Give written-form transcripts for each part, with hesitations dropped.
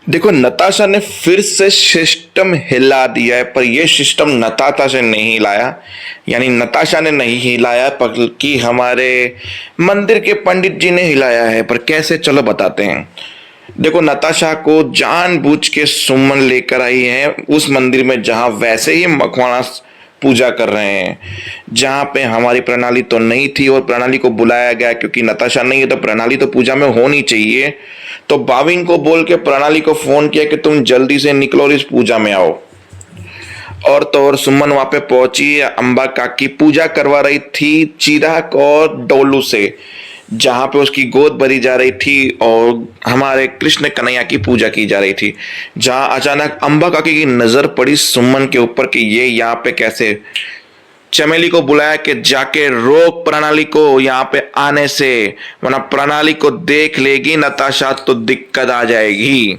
देखो, नताशा ने फिर से सिस्टम हिला दिया है, पर यह सिस्टम नताशा से नहीं हिलाया। यानी नताशा ने नहीं हिलाया, बल्कि हमारे मंदिर के पंडित जी ने हिलाया है। पर कैसे, चलो बताते हैं। देखो, नताशा को जानबूझ के सुमन लेकर आई है उस मंदिर में जहां वैसे ही मखवाना पूजा कर रहे हैं, जहां पे हमारी प्रणाली तो नहीं थी और प्रणाली को बुलाया गया क्योंकि नताशा नहीं है तो प्रणाली तो पूजा में होनी चाहिए। तो बाविन को बोल के प्रणाली को फोन किया कि तुम जल्दी से निकलो और इस पूजा में आओ। और तो और सुमन वहां पे पहुंची। अंबा काकी पूजा करवा रही थी चिराग और डोलू से, जहां पे उसकी गोद भरी जा रही थी और हमारे कृष्ण कन्हैया की पूजा की जा रही थी। जहां अचानक अंबा काकी की नजर पड़ी सुमन के ऊपर कि ये यहाँ पे कैसे। चमेली को बुलाया कि जाके रोक प्रणाली को यहाँ पे आने से, वरना प्रणाली को देख लेगी नताशा तो दिक्कत आ जाएगी।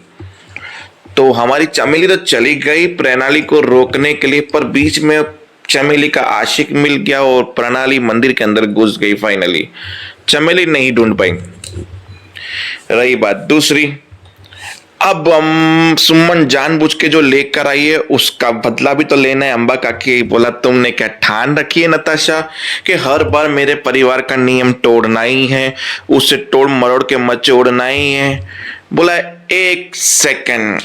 तो हमारी चमेली तो चली गई प्रणाली को रोकने के लिए, पर बीच में चमेली का आशिक मिल गया और प्रणाली मंदिर के अंदर घुस गई। फाइनली चमेली नहीं ढूंढ पाई। रही बात दूसरी, अब हम सुमन जानबूझ के जो लेकर आई है उसका बदला भी तो लेना है। अंबा काकी बोला तुमने क्या ठान रखी है नताशा कि हर बार मेरे परिवार का नियम तोड़ना ही है, उसे तोड़ मरोड़ के मचोड़ना ही है। बोला एक सेकंड,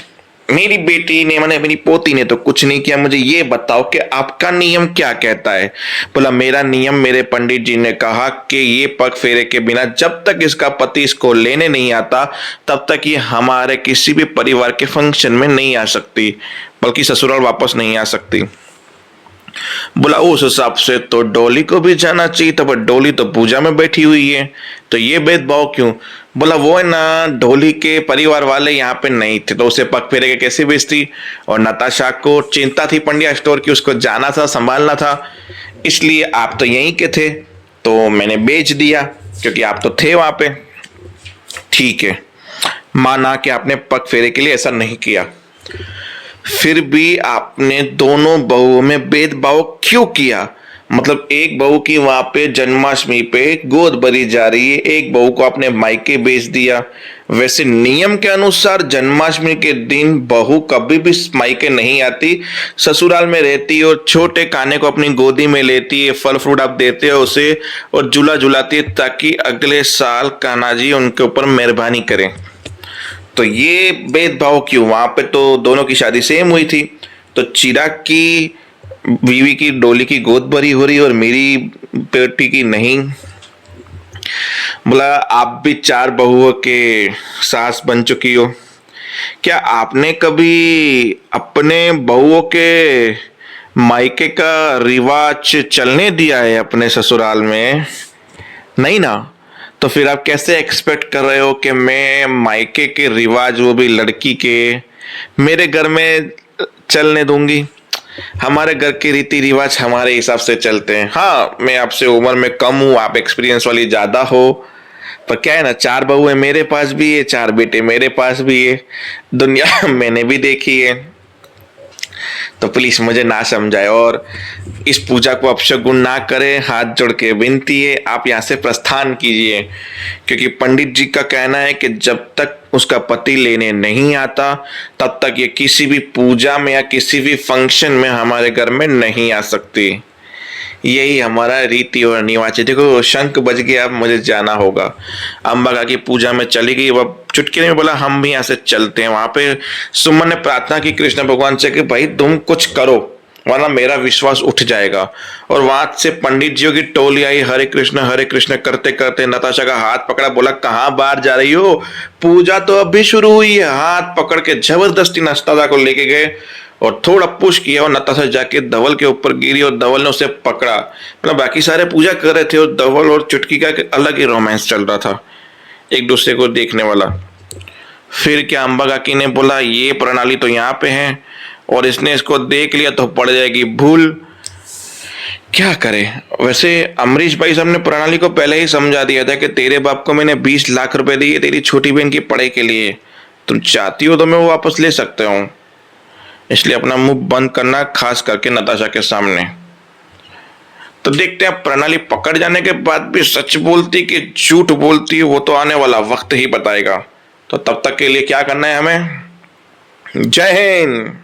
मेरी बेटी ने मैंने मेरी पोती ने तो कुछ नहीं किया, मुझे ये बताओ कि आपका नियम क्या कहता है। बोला मेरा नियम, मेरे पंडित जी ने कहा कि ये पग फेरे के बिना जब तक इसका पति इसको लेने नहीं आता तब तक ये हमारे किसी भी परिवार के फंक्शन में नहीं आ सकती, बल्कि ससुराल वापस नहीं आ सकती। बोला उस हिसाब से तो डोली को भी जाना चाहिए था, पर डोली तो पूजा में बैठी हुई है, तो ये भेदभाव क्यों। बोला वो है ना, डोली के परिवार वाले यहाँ पे नहीं थे तो उसे पग फेरे के कैसे बेचती। और नताशा को चिंता थी पंड्या स्टोर की, उसको जाना था, संभालना था, इसलिए आप तो यहीं के थे तो मैंने बेच दिया क्योंकि आप तो थे वहां पे। ठीक है, माना कि आपने पग फेरे के लिए ऐसा नहीं किया, फिर भी आपने दोनों बहुओं में भेदभाव क्यों किया। मतलब एक बहू की वहां पे जन्माष्टमी पे गोद भरी जा रही है, एक बहू को आपने मायके भेज दिया। वैसे नियम के अनुसार जन्माष्टमी के दिन बहू कभी भी मायके नहीं आती, ससुराल में रहती है और छोटे कान्हे को अपनी गोदी में लेती है, फल फ्रूट आप देते हो उसे और झूला झुलाती है ताकि अगले साल कान्हा जी उनके ऊपर मेहरबानी करें। तो ये भेदभाव क्यों, वहां पे तो दोनों की शादी सेम हुई थी। तो चिराग की बीवी की डोली की गोद भरी हो रही और मेरी बेटी की नहीं। बोला आप भी 4 बहुओं के सास बन चुकी हो, क्या आपने कभी अपने बहुओं के मायके का रिवाज चलने दिया है अपने ससुराल में। नहीं ना, तो फिर आप कैसे एक्सपेक्ट कर रहे हो कि मैं मायके के रिवाज, वो भी लड़की के, मेरे घर में चलने दूंगी। हमारे घर के रीति रिवाज हमारे हिसाब से चलते हैं। हाँ, मैं आपसे उम्र में कम हूँ, आप एक्सपीरियंस वाली ज्यादा हो, पर क्या है ना, 4 बहू है मेरे पास भी है, 4 बेटे मेरे पास भी है, दुनिया मैंने भी देखी है। तो प्लीज मुझे ना समझाए और इस पूजा को अपशगुन ना करें। हाथ जोड़ के विनती है, आप यहाँ से प्रस्थान कीजिए, क्योंकि पंडित जी का कहना है कि जब तक उसका पति लेने नहीं आता तब तक ये किसी भी पूजा में या किसी भी फंक्शन में हमारे घर में नहीं आ सकती। यही हमारा रीति और रिवाज है। देखो शंख बज गया, अब मुझे जाना होगा। अम्बा का की पूजा में चली गई, वह चुटकी में बोला हम भी यहाँ से चलते हैं। वहां पे सुमन ने प्रार्थना की कृष्ण भगवान से कि भाई तुम कुछ करो वरना मेरा विश्वास उठ जाएगा। और वहां से पंडित जियों की टोली आई, हरे कृष्ण करते करते नताशा का हाथ पकड़ा, बोला कहाँ बाहर जा रही हो, पूजा तो अभी शुरू हुई है। हाथ पकड़ के जबरदस्ती नताशा को लेके गए और थोड़ा पुश किया और नताशा जाके धवल के ऊपर गिरी और धवल ने उसे पकड़ा। मतलब बाकी सारे पूजा कर रहे थे और धवल और चुटकी का अलग ही रोमांस चल रहा था, एक दूसरे को देखने वाला। फिर क्या, अम्बा काकी ने बोला ये प्रणाली तो यहाँ पे है और इसने इसको देख लिया तो पड़ जाएगी भूल, क्या करे। वैसे अमरीश भाई साहब ने प्रणाली को पहले ही समझा दिया था कि तेरे बाप को मैंने 20 लाख रुपए दिए तेरी छोटी बहन की पढ़ाई के लिए, तुम चाहती हो तो मैं वो वापस ले सकता हूँ, इसलिए अपना मुंह बंद करना, खास करके नताशा के सामने। तो देखते हैं प्रणाली पकड़ जाने के बाद भी सच बोलती कि झूठ बोलती है, वो तो आने वाला वक्त ही बताएगा। तो तब तक के लिए क्या करना है हमें, जय हिंद।